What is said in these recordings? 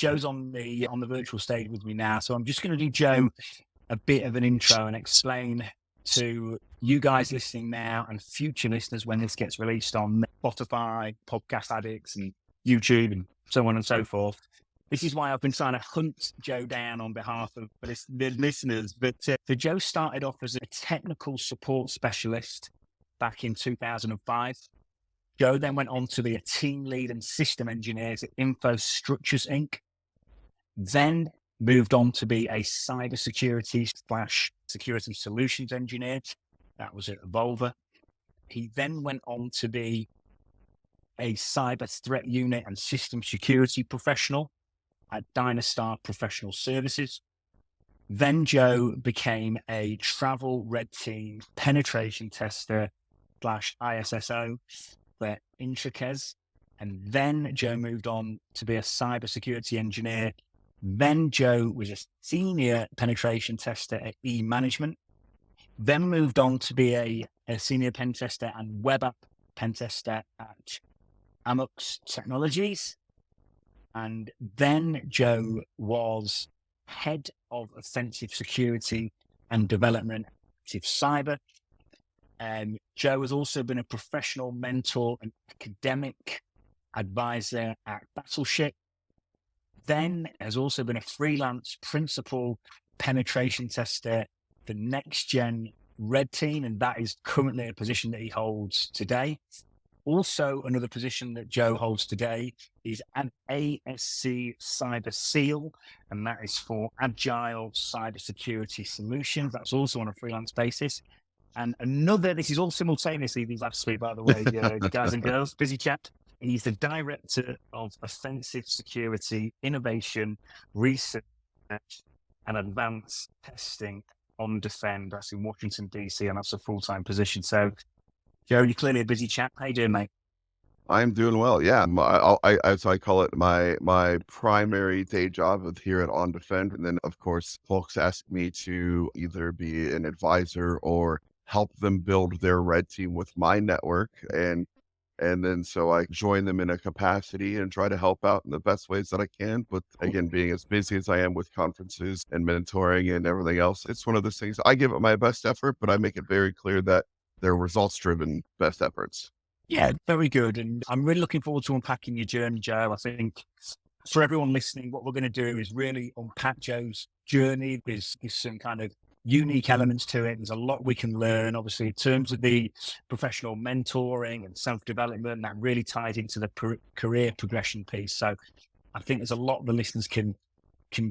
Joe's on the virtual stage with me now. So I'm just going to do Joe a bit of an intro and explain to you guys listening now and future listeners when this gets released on Spotify, Podcast Addicts, and YouTube, and so on and so forth. This is why I've been trying to hunt Joe down on behalf of the listeners. But so Joe started off as a technical support specialist back in 2005. Joe then went on to be a team lead and system engineer at InfoStructures Inc. Then moved on to be a cybersecurity/security solutions engineer. That was at Evolver. He then went on to be a cyber threat unit and system security professional at Dynastar Professional Services. Then Joe became a travel red team penetration tester/ISSO for Intricaz. And then Joe moved on to be a cybersecurity engineer. Then Joe was a senior penetration tester at eManagement. Then moved on to be a senior pen tester and web app pen tester at Amux Technologies. And then Joe was head of offensive security and development at Active Cyber. Joe has also been a professional mentor and academic advisor at Battleship. Then has also been a freelance principal penetration tester for Next Gen Red Team, and that is currently a position that he holds today. Also, another position that Joe holds today is an ASC Cyber SEAL, and that is for Agile Cybersecurity Solutions. That's also on a freelance basis. And this is all simultaneously these last three, by the way, guys and girls, busy chat. He's the director of offensive security, innovation, research, and advanced testing OnDefend. That's in Washington, DC, and that's a full-time position. So, Joe, you're clearly a busy chap. How you doing, mate? I'm doing well. Yeah, as I call it, my primary day job here at OnDefend, and then of course, folks ask me to either be an advisor or help them build their red team with my network, and then so I join them in a capacity and try to help out in the best ways that I can. But again, being as busy as I am with conferences and mentoring and everything else, it's one of those things. I give it my best effort, but I make it very clear that they're results-driven best efforts. Yeah, very good. And I'm really looking forward to unpacking your journey, Joe. I think for everyone listening, what we're going to do is really unpack Joe's journey. There's some kind of unique elements to it. There's a lot we can learn, obviously, in terms of the professional mentoring and self-development that really ties into the career progression piece. So I think there's a lot the listeners can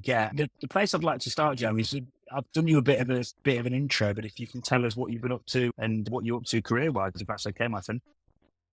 get. The place I'd like to start, Joe, is I've done you a bit of an intro, but if you can tell us what you've been up to and what you're up to career-wise, if that's okay, my friend.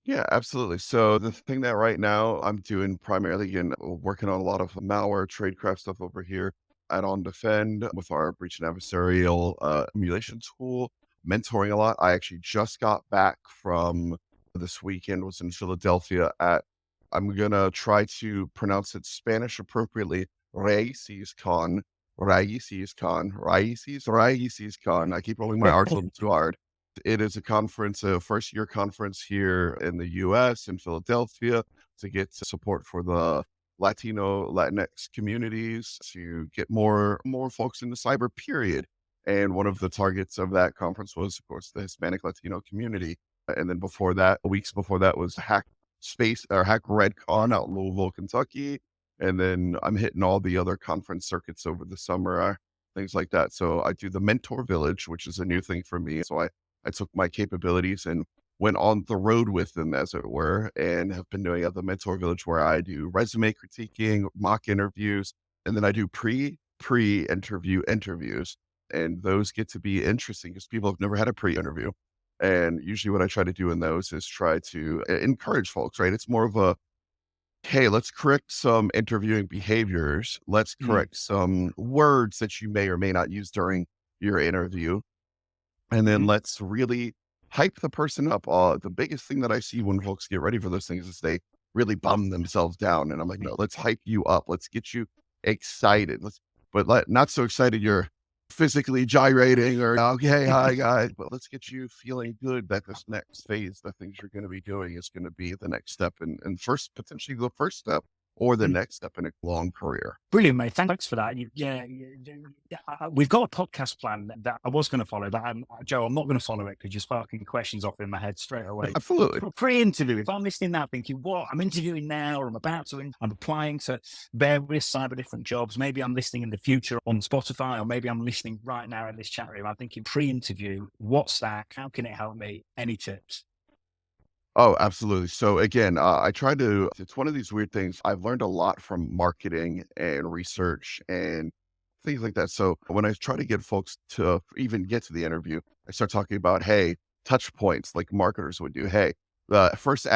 Yeah, absolutely. So the thing that right now I'm doing primarily, again, working on a lot of malware tradecraft stuff over here at OnDefend with our breach and adversarial emulation tool, mentoring a lot. I actually just got back from this weekend, was in Philadelphia I'm going to try to pronounce it Spanish appropriately, RaícesCon. RaícesCon. I keep rolling my R's a little too hard. It is a conference, a first-year conference here in the U.S. in Philadelphia to get support for the Latinx communities, to get more folks in the cyber period. And one of the targets of that conference was, of course, the Hispanic Latino community. And then before that, weeks before that, was Hack RedCon out in Louisville, Kentucky. And then I'm hitting all the other conference circuits over the summer, things like that. So I do the Mentor Village, which is a new thing for me. So I took my capabilities and went on the road with them, as it were, and have been doing at the Mentor Village, where I do resume critiquing, mock interviews, and then I do pre-interview interviews. And those get to be interesting because people have never had a pre-interview. And usually what I try to do in those is try to encourage folks, right? It's more of a, hey, let's correct some interviewing behaviors. Let's correct some words that you may or may not use during your interview. And then let's really hype the person up. The biggest thing that I see when folks get ready for those things is they really bum themselves down. And I'm like, no, let's hype you up. Let's get you excited. Not so excited you're physically gyrating or, okay, hi guys, but let's get you feeling good that this next phase, the things you're going to be doing is going to be the next step and potentially the first step or the next step in a long career. Brilliant, mate. Thanks for that. We've got a podcast plan that I was going to follow, but Joe, I'm not going to follow it because you're sparking questions off in my head straight away. Absolutely. Pre-interview, if I'm listening now thinking, what, I'm interviewing now, or I'm about to, I'm applying to various cyber different jobs. Maybe I'm listening in the future on Spotify, or maybe I'm listening right now in this chat room. I'm thinking pre-interview, what's that? How can it help me? Any tips? Oh, absolutely. So again, it's one of these weird things. I've learned a lot from marketing and research and things like that. So when I try to get folks to even get to the interview, I start talking about, hey, touch points like marketers would do. Hey, first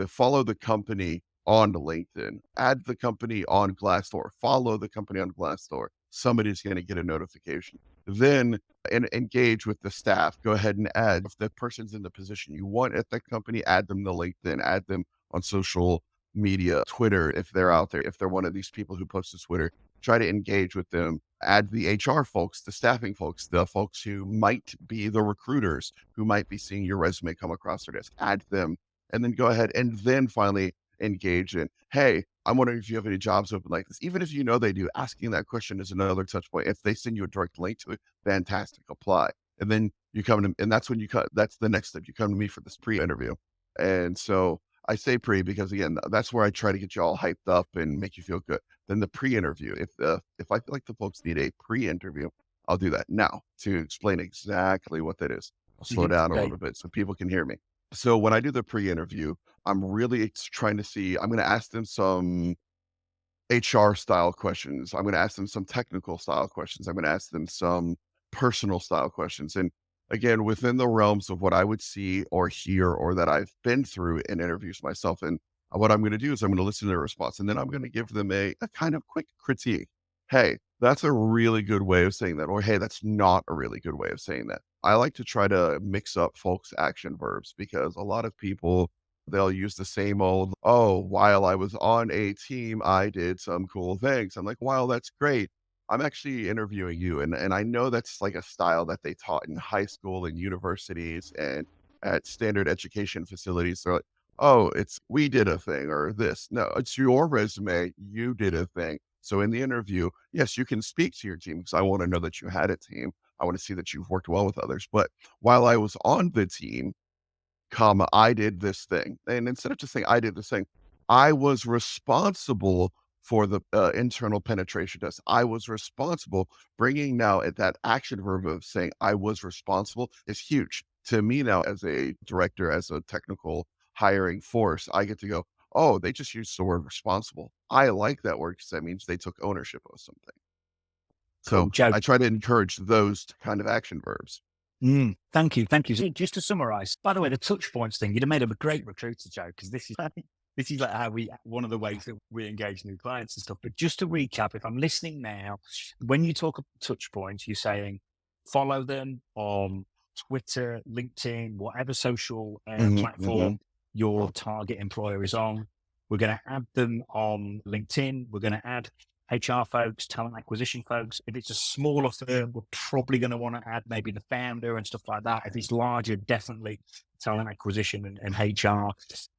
follow the company on LinkedIn, add the company on Glassdoor, follow the company on Glassdoor. Somebody's going to get a notification. Then and engage with the staff. Go ahead and add, if the person's in the position you want at that company, add them to LinkedIn, add them on social media, Twitter, if they're out there, if they're one of these people who posts to Twitter, try to engage with them, add the HR folks, the staffing folks, the folks who might be the recruiters who might be seeing your resume come across their desk, add them, and then go ahead and then finally engage in, hey, I'm wondering if you have any jobs open like this. Even if you know they do, asking that question is another touch point. If they send you a direct link to it, fantastic, apply. And then you come to, and that's when that's the next step. You come to me for this pre-interview. And so I say pre because again, that's where I try to get you all hyped up and make you feel good. Then the pre-interview, if I feel like the folks need a pre-interview, I'll do that now to explain exactly what that is. I'll slow down a little bit so people can hear me. So when I do the pre-interview, I'm really trying to see, I'm going to ask them some HR style questions. I'm going to ask them some technical style questions. I'm going to ask them some personal style questions. And again, within the realms of what I would see or hear or that I've been through in interviews myself. And what I'm going to do is I'm going to listen to their response and then I'm going to give them a kind of quick critique. Hey, that's a really good way of saying that. Or, hey, that's not a really good way of saying that. I like to try to mix up folks' action verbs because a lot of people, they'll use the same old, oh, while I was on a team, I did some cool things. I'm like, wow, that's great. I'm actually interviewing you. And I know that's like a style that they taught in high school and universities and at standard education facilities. They're like, oh, it's we did a thing or this. No, it's your resume. You did a thing. So in the interview, yes, you can speak to your team because I want to know that you had a team. I want to see that you've worked well with others. But while I was on the team, comma, I did this thing. And instead of just saying I did this thing, I was responsible for the internal penetration test. I was responsible. Bringing now at that action verb of saying I was responsible is huge to me now as a director, as a technical hiring force. I get to go, oh, they just used the word responsible. I like that word because that means they took ownership of something. So Cool, Joe. I try to encourage those kind of action verbs. Thank you. Thank you. So just to summarize, by the way, the touch points thing, you'd have made him a great recruiter, Joe, because this is like how one of the ways that we engage new clients and stuff. But just to recap, if I'm listening now, when you talk about touch points, you're saying follow them on Twitter, LinkedIn, whatever social platform your target employer is on. We're going to add them on LinkedIn. We're going to add HR folks, talent acquisition folks. If it's a smaller firm, we're probably going to want to add maybe the founder and stuff like that. If it's larger, definitely talent acquisition and HR.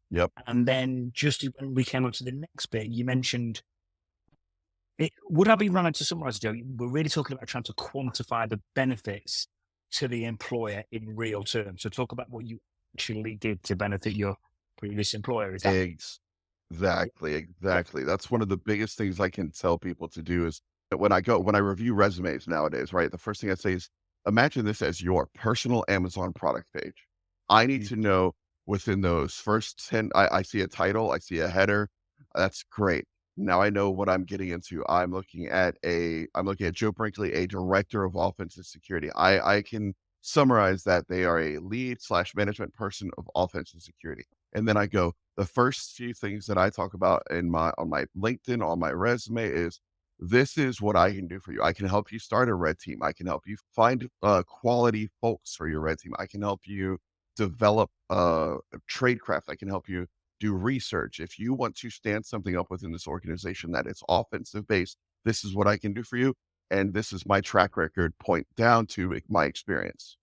Yep. And then just when we came on to the next bit, you mentioned, would I be running to summarize, Joe? We're really talking about trying to quantify the benefits to the employer in real terms. So talk about what you actually did to benefit your previous employer. Is that Exactly. That's one of the biggest things I can tell people to do is that when I review resumes nowadays, right? The first thing I say is imagine this as your personal Amazon product page. I need to know within those first 10, I see a title, I see a header. That's great. Now I know what I'm getting into. I'm looking at Joe Brinkley, a director of offensive security. I can summarize that they are a lead / management person of offensive security. And then I go, the first few things that I talk about on my LinkedIn, on my resume is this is what I can do for you. I can help you start a red team. I can help you find quality folks for your red team. I can help you develop tradecraft. I can help you do research. If you want to stand something up within this organization that is offensive based, this is what I can do for you. And this is my track record point down to my experience.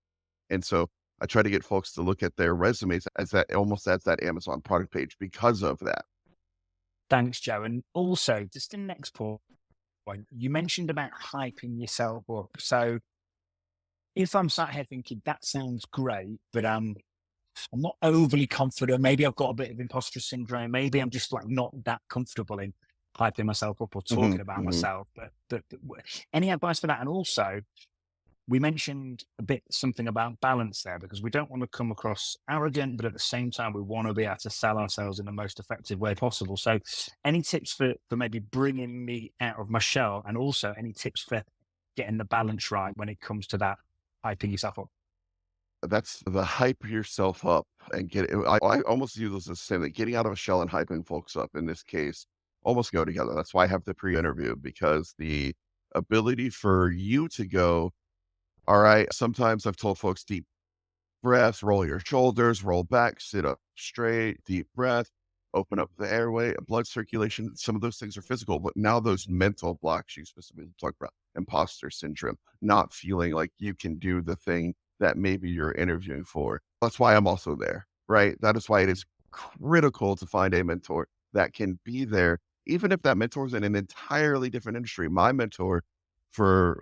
And so I try to get folks to look at their resumes as that almost as that Amazon product page because of that. Thanks, Joe. And also, just the next point, you mentioned about hyping yourself up. So if I'm sat here thinking that sounds great, but I'm not overly confident, maybe I've got a bit of imposter syndrome, maybe I'm just like not that comfortable in hyping myself up or talking about myself. But any advice for that? And also, we mentioned a bit something about balance there, because we don't want to come across arrogant, but at the same time, we want to be able to sell ourselves in the most effective way possible. So any tips for maybe bringing me out of my shell, and also any tips for getting the balance right when it comes to that hyping yourself up? That's the hype yourself up and I almost view this as the same thing. Getting out of a shell and hyping folks up in this case almost go together. That's why I have the pre-interview, because the ability for you to go, all right, sometimes I've told folks deep breaths, roll your shoulders, roll back, sit up straight, deep breath, open up the airway, blood circulation. Some of those things are physical, but now those mental blocks you specifically talk about, imposter syndrome, not feeling like you can do the thing that maybe you're interviewing for. That's why I'm also there, right? That is why it is critical to find a mentor that can be there, even if that mentor is in an entirely different industry. My mentor for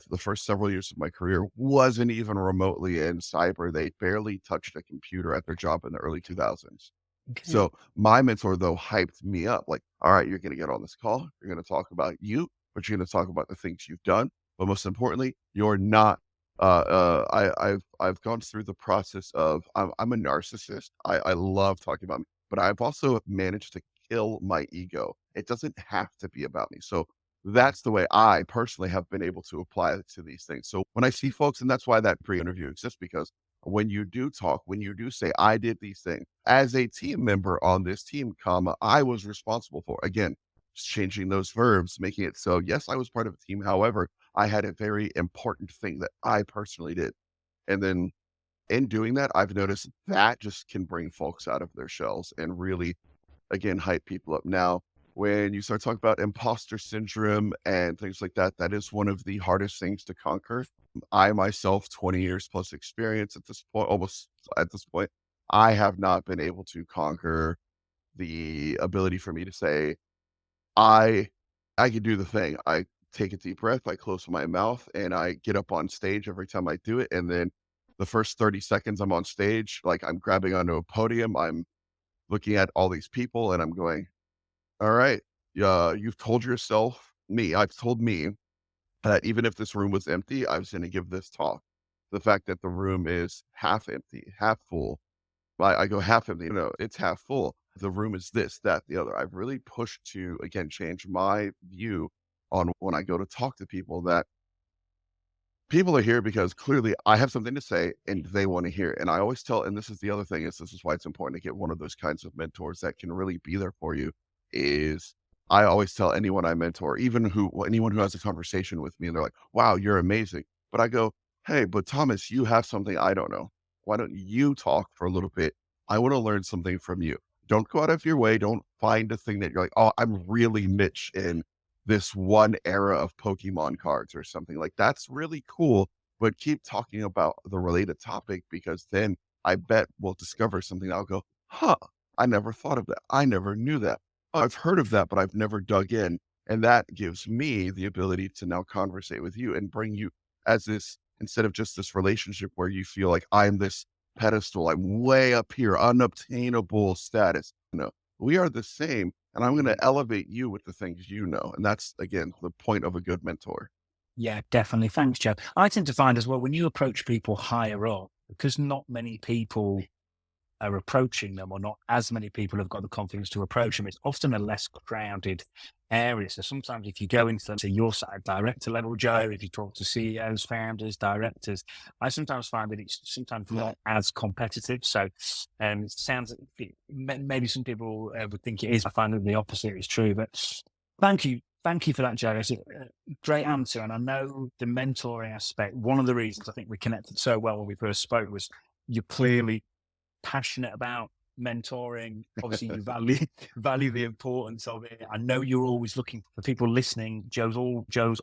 the first several years of my career wasn't even remotely in cyber. They barely touched a computer at their job in the early 2000s. Okay. So my mentor, though, hyped me up like, all right, you're going to get on this call. You're going to talk about you, but you're going to talk about the things you've done. But most importantly, you're not. I've gone through the process of I'm a narcissist. I love talking about me, but I've also managed to kill my ego. It doesn't have to be about me. So that's the way I personally have been able to apply it to these things. So when I see folks, and that's why that pre-interview exists, because when you do talk, when you do say, I did these things as a team member on this team, comma, I was responsible for, again, just changing those verbs, making it so, yes, I was part of a team. However, I had a very important thing that I personally did. And then in doing that, I've noticed that just can bring folks out of their shells and really, again, hype people up. Now, when you start talking about imposter syndrome and things like that, that is one of the hardest things to conquer. I myself, 20 years plus experience at this point, almost at this point, I have not been able to conquer the ability for me to say, I I can do the thing. I take a deep breath, I close my mouth, and I get up on stage every time I do it. And then the first 30 seconds I'm on stage, like I'm grabbing onto a podium, I'm looking at all these people and I'm going, all right, yeah, you've told yourself, I've told me that even if this room was empty, I was going to give this talk. The fact that the room is half empty, half full, I go half empty, no, it's half full. The room is this, that, the other. I've really pushed to, again, change my view on when I go to talk to people, that people are here because clearly I have something to say and they want to hear it. And I always tell, and this is the other thing, is this is why it's important to get one of those kinds of mentors that can really be there for you, is I always tell anyone I mentor, anyone who has a conversation with me, and they're like, wow, you're amazing. But I go, hey, but Thomas, you have something I don't know. Why don't you talk for a little bit? I want to learn something from you. Don't go out of your way. Don't find a thing that you're like, oh, I'm really niche in this one era of Pokemon cards or something. Like, that's really cool, but keep talking about the related topic, because then I bet we'll discover something. I'll go, huh, I never thought of that. I never knew that. Oh, I've heard of that, but I've never dug in. And that gives me the ability to now conversate with you and bring you as this, instead of just this relationship where you feel like I'm this pedestal, I'm way up here, unobtainable status. No, we are the same, and I'm going to elevate you with the things you know. And that's, again, the point of a good mentor. Yeah, definitely. Thanks, Joe. I tend to find as well, when you approach people higher up, because not many people are approaching them, or not as many people have got the confidence to approach them, it's often a less crowded area. So sometimes if you go into your side director level, Joe, if you talk to CEOs, founders, directors, I sometimes find that it's sometimes not as competitive. So it sounds, maybe some people would think it is. I find that the opposite is true. But thank you. Thank you for that, Joe. It's a great answer. And I know the mentoring aspect, one of the reasons I think we connected so well when we first spoke was you're clearly passionate about mentoring. Obviously, you value the importance of it. I know you're always looking for people listening. Joe's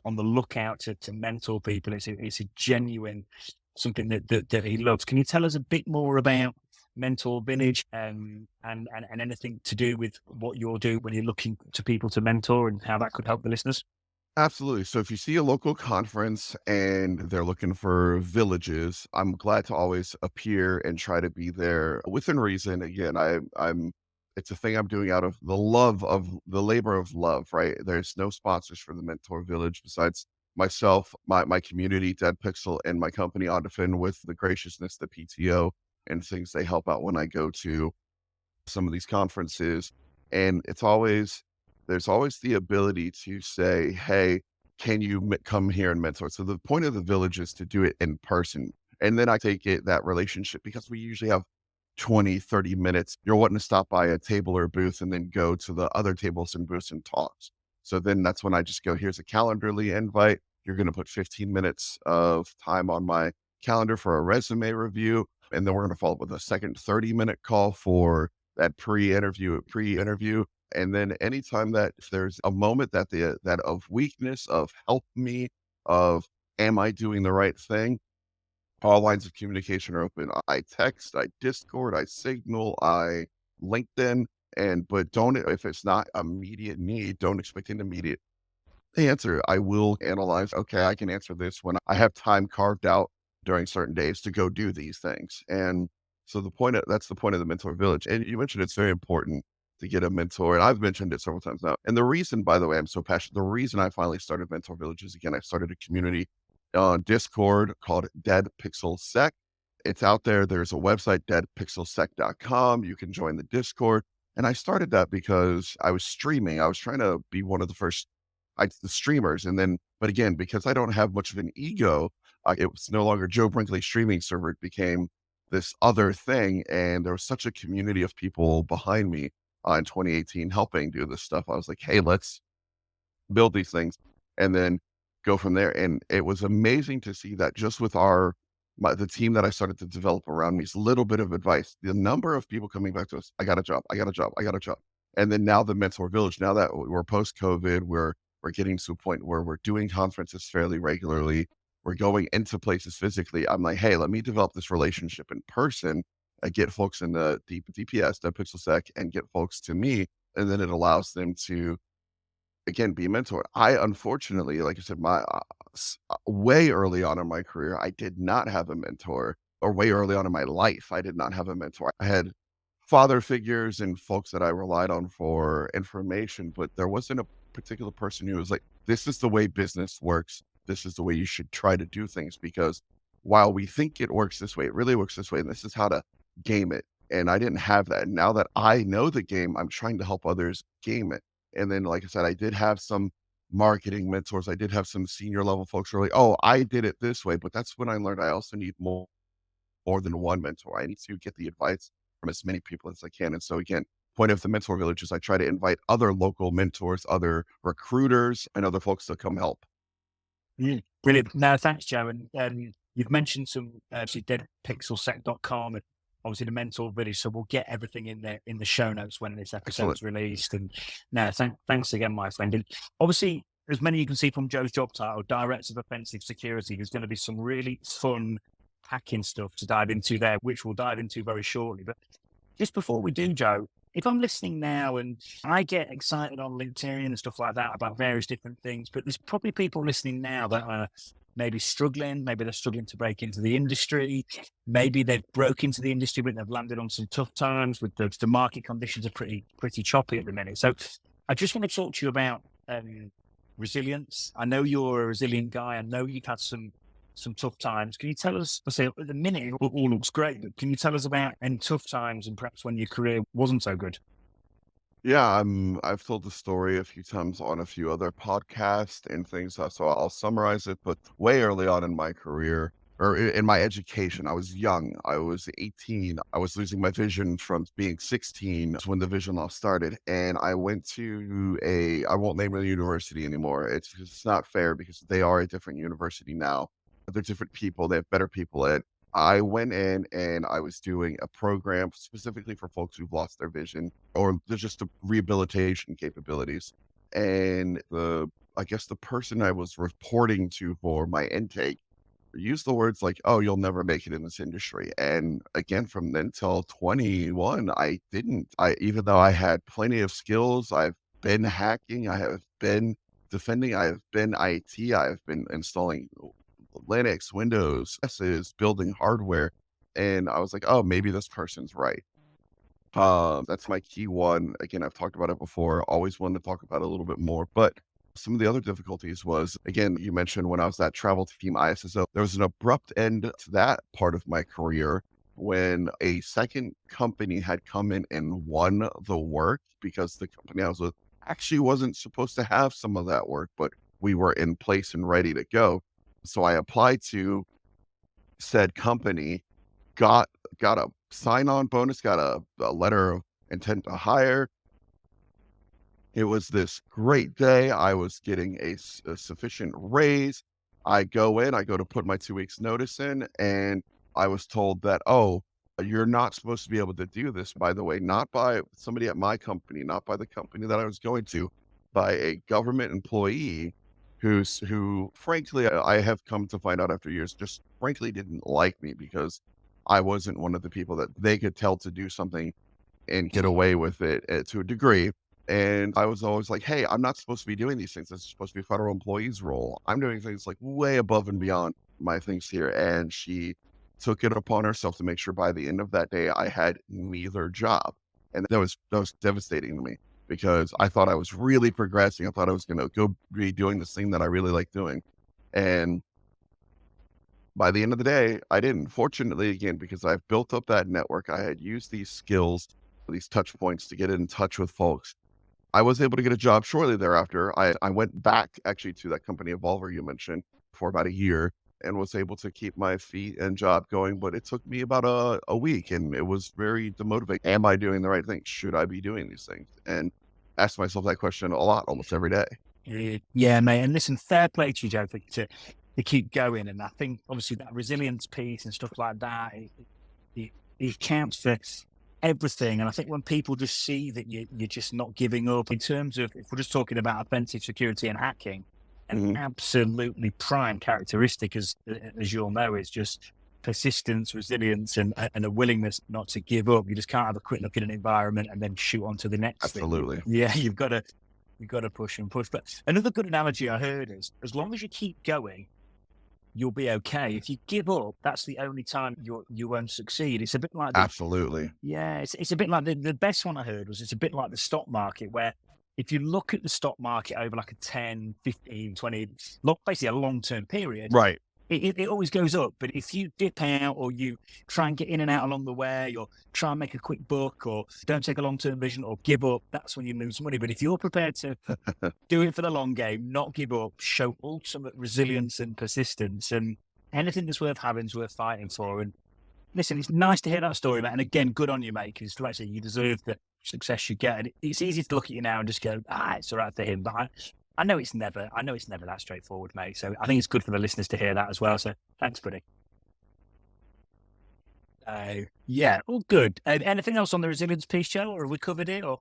on the lookout to mentor people. It's a genuine something that he loves. Can you tell us a bit more about mentor village, and anything to do with what you're doing when you're looking to people to mentor and how that could help the listeners? Absolutely. So if you see a local conference and they're looking for villages, I'm glad to always appear and try to be there within reason. Again, I'm it's a thing I'm doing out of the love of the labor of love, right? There's no sponsors for the Mentor Village besides myself, my community, Dead Pixel, and my company OnDefend with the graciousness, the PTO, and things they help out when I go to some of these conferences. And there's always the ability to say, hey, can you come here and mentor? So the point of the village is to do it in person. And then I take it that relationship because we usually have 20, 30 minutes. You're wanting to stop by a table or booth and then go to the other tables and booths and talks. So then that's when I just go, here's a Calendarly invite. You're going to put 15 minutes of time on my calendar for a resume review. And then we're going to follow up with a second 30-minute call for that pre-interview. And then anytime that if there's a moment that of weakness, of help me, of am I doing the right thing, all lines of communication are open. I text, I Discord, I Signal, I LinkedIn, but don't, if it's not immediate need, don't expect an immediate answer. I will analyze, okay, I can answer this when I have time carved out during certain days to go do these things. And so that's the point of the Mentor Village. And you mentioned it's very important to get a mentor. And I've mentioned it several times now. And the reason, by the way, I'm so passionate, the reason I finally started Mentor Village is, again, I started a community on Discord called Dead Pixel Sec. It's out there. There's a website, deadpixelsec.com. You can join the Discord. And I started that because I was streaming. I was trying to be one of the first the streamers. And then, but again, because I don't have much of an ego, it was no longer Joe Brinkley streaming server. It became this other thing. And there was such a community of people behind me in 2018 helping do this stuff. I was like, hey, let's build these things and then go from there. And it was amazing to see that just with the team that I started to develop around me, is a little bit of advice, the number of people coming back to us, I got a job, I got a job, I got a job. And then now the Mentor Village, now that we're post-COVID, we're getting to a point where we're doing conferences fairly regularly. We're going into places physically. I'm like, hey, let me develop this relationship in person and get folks in the DPS, the PixelSec, and get folks to me. And then it allows them to, again, be mentored. I, unfortunately, like I said, way early on in my career, I did not have a mentor, or way early on in my life, I did not have a mentor. I had father figures and folks that I relied on for information, but there wasn't a particular person who was like, this is the way business works. This is the way you should try to do things, because while we think it works this way, it really works this way. And this is how to game it. And I didn't have that. And now that I know the game, I'm trying to help others game it. And then, like I said, I did have some marketing mentors. I did have some senior level folks who were like, oh, I did it this way. But that's when I learned I also need more than one mentor. I need to get the advice from as many people as I can. And so again, point of the Mentor Village is I try to invite other local mentors, other recruiters, and other folks to come help. Brilliant. No, thanks, Joe. And you've mentioned some deadpixelsec.com and obviously the Mentor Village. So we'll get everything in there in the show notes when this episode is released. And no, thanks again, my friend. And obviously, as many you can see from Joe's job title, Director of Offensive Security, there's going to be some really fun hacking stuff to dive into there, which we'll dive into very shortly. But just before we do, Joe, if I'm listening now and I get excited on LinkedIn and stuff like that about various different things, but there's probably people listening now that are maybe struggling, maybe they're struggling to break into the industry, maybe they've broke into the industry, but they've landed on some tough times with the market conditions are pretty choppy at the minute. So I just want to talk to you about resilience. I know you're a resilient guy. I know you've had some tough times. Can you tell us, I say at the minute, it all looks great, but can you tell us about any tough times and perhaps when your career wasn't so good? Yeah, I've told the story a few times on a few other podcasts and things, so I'll summarize it. But way early on in my career, or in my education, I was young. I was 18. I was losing my vision from being 16. That's when the vision loss started. And I went to I won't name the university anymore. It's not fair because they are a different university now. They're different people. They have better people at. I went in and I was doing a program specifically for folks who've lost their vision or there's just the rehabilitation capabilities. And I guess the person I was reporting to for my intake use the words like, "Oh, you'll never make it in this industry." And again, from then till 21, I didn't. Even though I had plenty of skills, I've been hacking, I have been defending, I have been IT, I've been installing Linux, Windows, OSes, building hardware. And I was like, "Oh, maybe this person's right." That's my key one. Again, I've talked about it before, always wanted to talk about it a little bit more. But some of the other difficulties was, again, you mentioned when I was that travel team ISSO, there was an abrupt end to that part of my career when a second company had come in and won the work because the company I was with actually wasn't supposed to have some of that work, but we were in place and ready to go. So I applied to said company, got a sign-on bonus, got a letter of intent to hire. It was this great day. I was getting a sufficient raise. I go to put my 2 weeks notice in, and I was told that, "Oh, you're not supposed to be able to do this, by the way, not by somebody at my company, not by the company that I was going to, by a government employee who frankly, I have come to find out after years, just frankly didn't like me because I wasn't one of the people that they could tell to do something and get away with it, to a degree." And I was always like, "Hey, I'm not supposed to be doing these things. This is supposed to be a federal employee's role. I'm doing things like way above and beyond my things here." And she took it upon herself to make sure by the end of that day I had neither job. And that was devastating to me because I thought I was really progressing. I thought I was gonna go be doing this thing that I really like doing. And by the end of the day, I didn't. Fortunately, again, because I've built up that network, I had used these skills, these touch points to get in touch with folks. I was able to get a job shortly thereafter. I went back actually to that company Evolver you mentioned for about a year and was able to keep my feet and job going. But it took me about a week and it was very demotivating. Am I doing the right thing? Should I be doing these things? And ask myself that question a lot, almost every day. Yeah, mate. And listen, fair play to you, Joe, to keep going. And I think obviously that resilience piece and stuff like that, it counts for everything. And I think when people just see that you're just not giving up in terms of, if we're just talking about offensive security and hacking, an Mhm. absolutely prime characteristic, as you'll know, is just persistence, resilience, and a willingness not to give up. You just can't have a quick look at an environment and then shoot on to the next thing. Absolutely. Yeah, you've got to push and push. But another good analogy I heard is, as long as you keep going, you'll be okay. If you give up, that's the only time you won't succeed. It's a bit like Absolutely. it's a bit like the best one I heard was, it's a bit like the stock market, where if you look at the stock market over like a 10, 15, 20, basically a long-term period, Right. it always goes up. But if you dip out, or you try and get in and out along the way, or try and make a quick buck, or don't take a long-term vision, or give up, that's when you lose money. But if you're prepared to do it for the long game, not give up, show ultimate resilience and persistence, and anything that's worth having is worth fighting for. And listen, it's nice to hear that story, mate. And again, good on you, mate, because like I say, you deserve the success you get. And it's easy to look at you now and just go, it's all right for him. But I know it's never that straightforward, mate. So I think it's good for the listeners to hear that as well. So thanks, buddy. Yeah, all good. Anything else on the resilience piece, Joe, or have we covered it? Or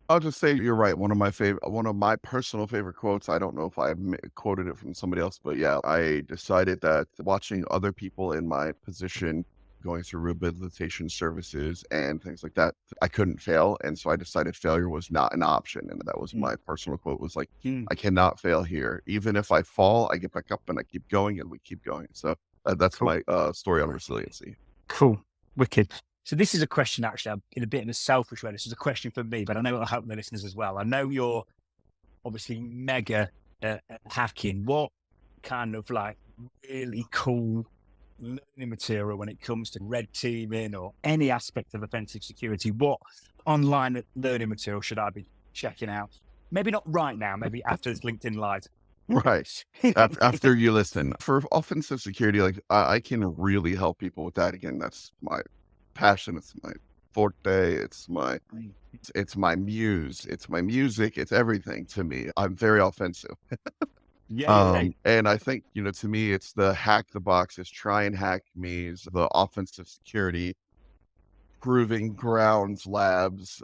I'll just say you're right. One of my personal favorite quotes. I don't know if I quoted it from somebody else, but yeah, I decided that watching other people in my position going through rehabilitation services and things like that, I couldn't fail, and so I decided failure was not an option, and that was my personal quote. Was like, I cannot fail here. Even if I fall, I get back up and I keep going, and we keep going. So that's Cool. my story on resiliency. Cool. Wicked. So this is a question, actually, I'm in a bit in a selfish way. This is a question for me, but I know it'll help the listeners as well. I know you're obviously mega at hacking. What kind of like really cool learning material when it comes to red teaming or any aspect of offensive security? What online learning material should I be checking out? Maybe not right now, maybe after this LinkedIn Live. Right. After you listen. For offensive security, like, I can really help people with that. Again, that's my passion. It's my forte. It's my muse. It's my music. It's everything to me. I'm very offensive. Yeah. And I think, to me, it's the hack the boxes, try and hack me's, the offensive security, proving grounds labs,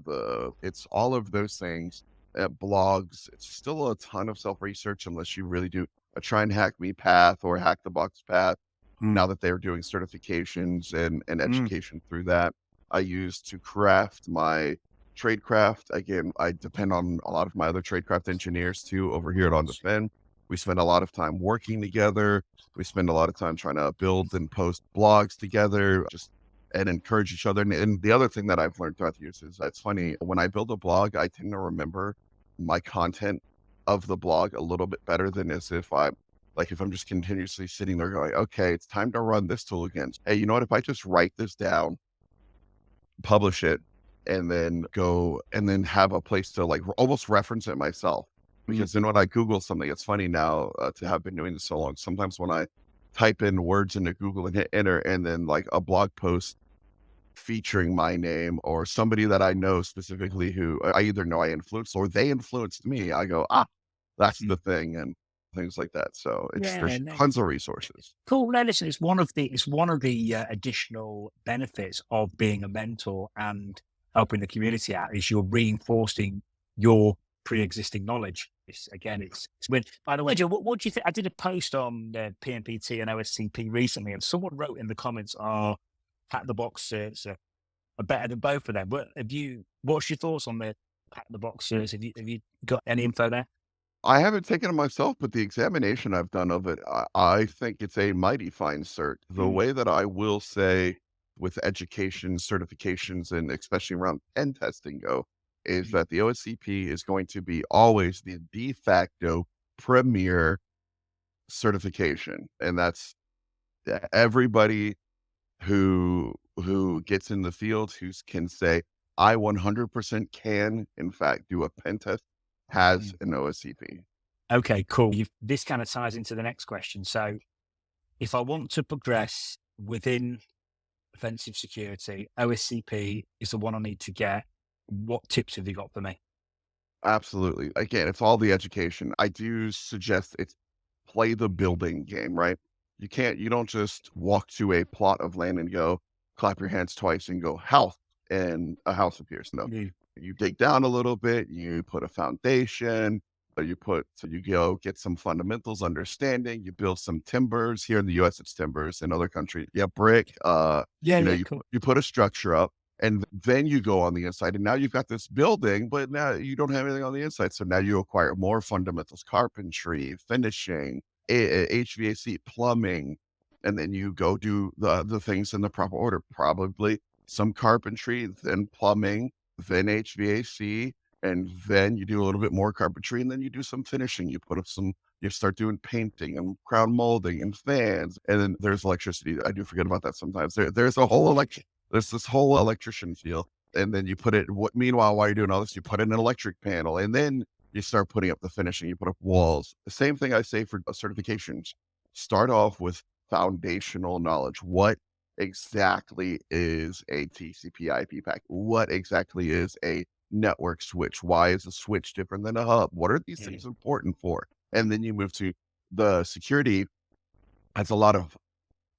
it's all of those things, blogs. It's still a ton of self research unless you really do a try and hack me path or hack the box path. now that they're doing certifications and Mm. education through that. I use to craft my tradecraft. Again, I depend on a lot of my other tradecraft engineers too over here at OnDefend. We spend a lot of time working together. We spend a lot of time trying to build and post blogs together, just and encourage each other. And the other thing that I've learned throughout the years is it's funny when I build a blog, I tend to remember my content of the blog a little bit better than as if if I'm just continuously sitting there going, okay, it's time to run this tool again. Hey, you know what? If I just write this down, publish it, and then go and then have a place to like almost reference it myself. Mm. Because then when I Google something, it's funny now to have been doing this so long. Sometimes when I type in words into Google and hit enter, and then like a blog post featuring my name or somebody that I know specifically who I either know I influenced or they influenced me, I go, that's Mm. the thing, and things like that. So Yeah, there's no. tons of resources. Cool. No, listen, it's one of the additional benefits of being a mentor and helping the community out is you're reinforcing your pre-existing knowledge. It's weird. By the way, Joe, what do you think? I did a post on PNPT and OSCP recently, and someone wrote in the comments, "Are Pat the Box certs are better than both of them." What's your thoughts on the Pat the Box certs? Have you got any info there? I haven't taken it myself, but the examination I've done of it, I think it's a mighty fine cert. The Mm. way that I will say with education, certifications, and especially around pen testing go, is Mm. that the OSCP is going to be always the de facto premier certification. And that's everybody who gets in the field who can say, I 100% can, in fact, do a pen test, has Mm. an OSCP. Okay, cool. This kind of ties into the next question. So, if I want to progress within offensive security, OSCP is the one I need to get. What tips have you got for me? Absolutely. Again, it's all the education. I do suggest it's play the building game, right? You don't just walk to a plot of land and go, clap your hands twice and go, house, and a house appears. No, Mm. you dig down a little bit, you put a foundation, so you go get some fundamentals understanding, you build some timbers. Here in the US, it's timbers. In other countries, yeah, brick. Yeah, yeah, You cool. you put a structure up and then you go on the inside, and now you've got this building, but now you don't have anything on the inside. So now you acquire more fundamentals, carpentry, finishing, HVAC, plumbing, and then you go do the things in the proper order. Probably some carpentry, then plumbing, then HVAC, and then you do a little bit more carpentry, and then you do some finishing. You start doing painting and crown molding and fans, and then there's electricity. I do forget about that sometimes. There's this whole electrician feel, and then you put it. Meanwhile, while you're doing all this, you put in an electric panel, and then you start putting up the finishing. You put up walls. The same thing I say for certifications. Start off with foundational knowledge. What exactly is a TCP/IP packet? What exactly is a network switch? Why is a switch different than a hub? What are these Mm. things important for? And then you move to the security. Has a lot of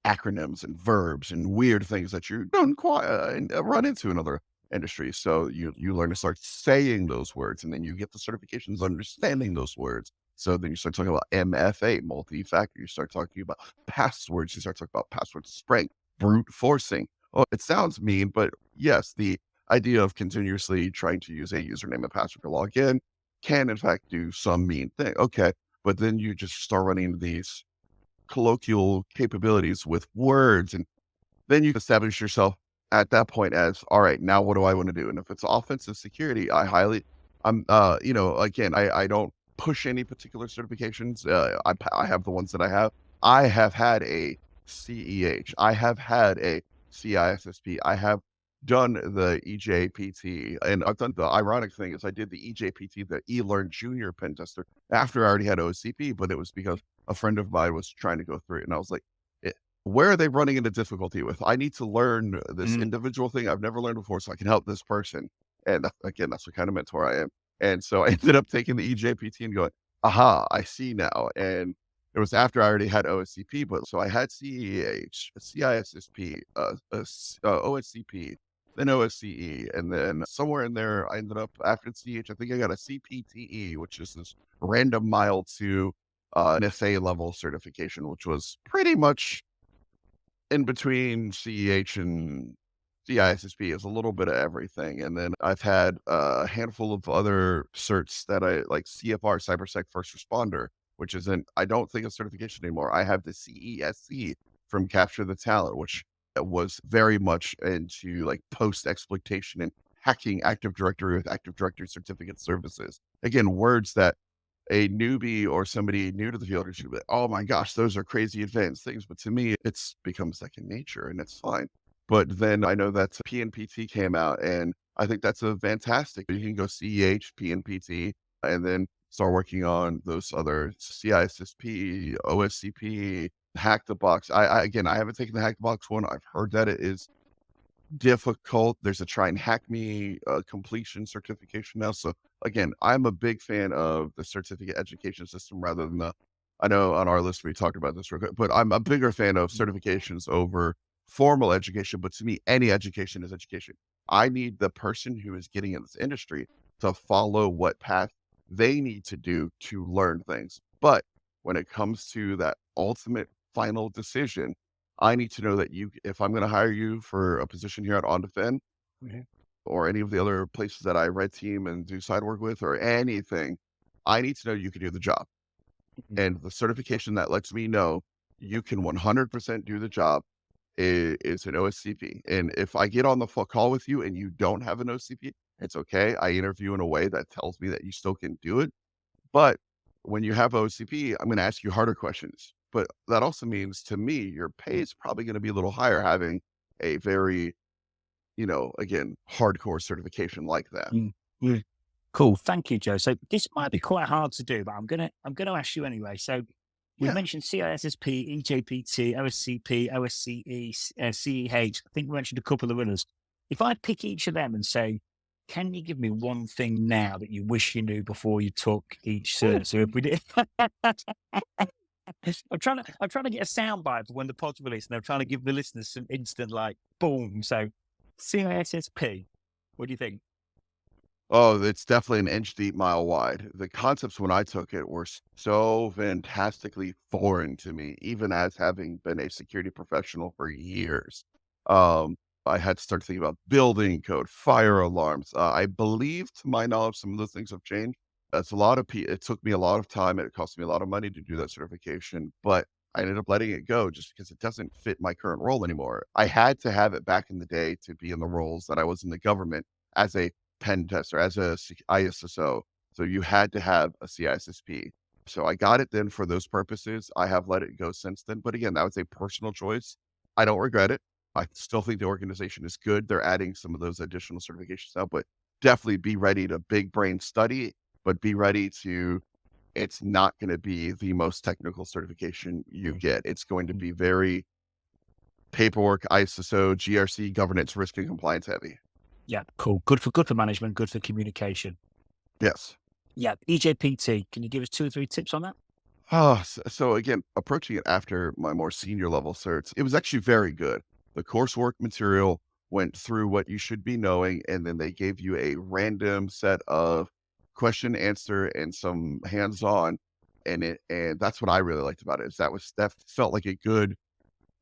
acronyms and verbs and weird things that you don't quite run into in other industries. So you learn to start saying those words, and then you get the certifications understanding those words. So then you start talking about MFA, multi-factor. You start talking about passwords. You start talking about password spraying, brute forcing. Oh, it sounds mean, but yes, the idea of continuously trying to use a username and password to log in can in fact do some mean thing. Okay, but then you just start running these colloquial capabilities with words, and then you establish yourself at that point as, all right, now what do I want to do? And if it's offensive security, again, I don't push any particular certifications. I have the ones that I have. I have had a CEH. I have had a CISSP. I have done the EJPT, and I've done the ironic thing is I did the EJPT, the eLearn Junior pen tester, after I already had OCP, but it was because a friend of mine was trying to go through it, and I was like, where are they running into difficulty with? I need to learn this Mm. individual thing I've never learned before so I can help this person. And again, that's what kind of mentor I am. And so I ended up taking the EJPT and going, aha, I see now. And it was after I already had OSCP, but so I had CEH, CISSP, OSCP, then OSCE, and then somewhere in there, I ended up after CEH, I think I got a CPTE, which is this random mile to NSA level certification, which was pretty much in between CEH and CISSP is a little bit of everything. And then I've had a handful of other certs that I like CFR, CyberSec First Responder, which isn't, I don't think a certification anymore. I have the CESC from Capture the Talent, which was very much into like post exploitation and hacking Active Directory with Active Directory certificate services. Again, words that a newbie or somebody new to the field should be like, oh my gosh, those are crazy advanced things. But to me, it's become second nature and it's fine. But then I know that PNPT came out, and I think that's a fantastic. You can go CEH, PNPT, and then start working on those other CISSP, OSCP, Hack the Box. Again, I haven't taken the Hack the Box one. I've heard that it is difficult. There's a try and hack me completion certification now. So again, I'm a big fan of the certificate education system rather than the. I know on our list we talked about this real quick, but I'm a bigger fan of certifications over formal education. But to me, any education is education. I need the person who is getting in this industry to follow what path they need to do to learn things. But when it comes to that ultimate final decision, I need to know that you, if I'm going to hire you for a position here at OnDefend Mhm. or any of the other places that I red team and do side work with or anything, I need to know you can do the job. Mhm. And the certification that lets me know you can 100% do the job is an OSCP. And if I get on the call with you and you don't have an OSCP, it's okay. I interview in a way that tells me that you still can do it. But when you have OCP, I'm going to ask you harder questions. But that also means to me, your pay is probably going to be a little higher having a very, again, hardcore certification like that. Mm, mm. Cool. Thank you, Joe. So this might be quite hard to do, but I'm gonna ask you anyway. So we Yeah. mentioned CISSP, EJPT, OSCP, OSCE, CEH. I think we mentioned a couple of others. If I pick each of them and say, can you give me one thing now that you wish you knew before you took each Ooh. cert? So if we did, I'm trying to get a soundbite for when the pod's released, and I'm trying to give the listeners some instant like boom. So CISSP, what do you think? Oh, it's definitely an inch deep, mile wide. The concepts when I took it were so fantastically foreign to me, even as having been a security professional for years. Um, I had to start thinking about building code, fire alarms. I believe, to my knowledge, some of those things have changed. That's a lot of it took me a lot of time and it cost me a lot of money to do that certification, but I ended up letting it go just because it doesn't fit my current role anymore. I had to have it back in the day to be in the roles that I was in the government as a pen tester, as a ISSO. So you had to have a CISSP. So I got it then for those purposes. I have let it go since then. But again, that was a personal choice. I don't regret it. I still think the organization is good. They're adding some of those additional certifications out, but definitely be ready to big brain study, but be ready to, it's not going to be the most technical certification you get. It's going to be very paperwork, ISSO, GRC, governance, risk, and compliance heavy. Yeah, cool. Good for management, good for communication. Yes. Yeah, EJPT. Can you give us 2 or 3 tips on that? So again, approaching it after my more senior level certs, it was actually very good. The coursework material went through what you should be knowing, and then they gave you a random set of question, answer, and some hands-on. And that's what I really liked about it. Is that felt like a good.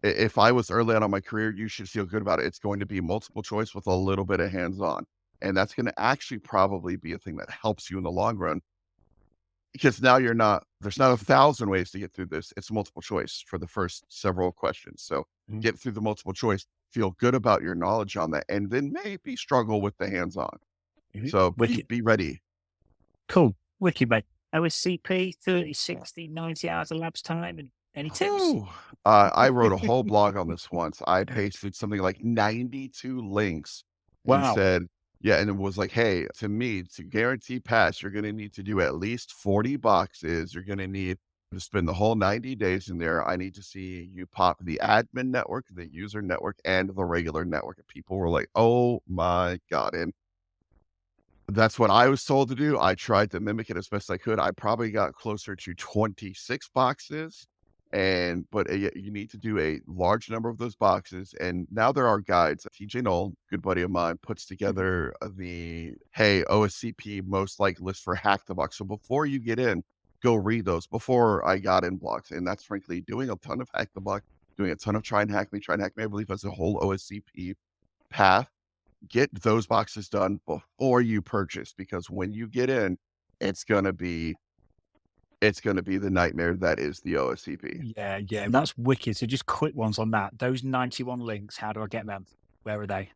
If I was early on in my career, you should feel good about it. It's going to be multiple choice with a little bit of hands-on, and that's going to actually probably be a thing that helps you in the long run because now there's not 1,000 ways to get through this. It's multiple choice for the first several questions. So Mhm, get through the multiple choice, feel good about your knowledge on that, and then maybe struggle with the hands-on. mhm. So Wicked. be ready. Cool. Wicked, mate. OSCP, 30, 60, 90 hours of labs time. And any tips? Whew. I wrote a whole blog on this once. I pasted something like 92 links and Wow. said, yeah, and it was like, hey, to me, to guarantee pass, you're going to need to do at least 40 boxes. You're going to need to spend the whole 90 days in there. I need to see you pop the admin network, the user network, and the regular network. And people were like, oh my God. And that's what I was told to do. I tried to mimic it as best I could. I probably got closer to 26 boxes, but you need to do a large number of those boxes. And now there are guides. TJ Null, good buddy of mine, puts Mhm, together the hey OSCP most like list for hack the box. So before you get in, go read those. Before I got in blocks, and that's frankly doing a ton of hack the box doing a ton of try and hack me. Try and hack me, I believe, has a whole OSCP path. Get those boxes done before you purchase, because when you get in, it's gonna be the nightmare that is the OSCP. Yeah, yeah, that's wicked. So just quick ones on that. Those 91 links, how do I get them? Where are they?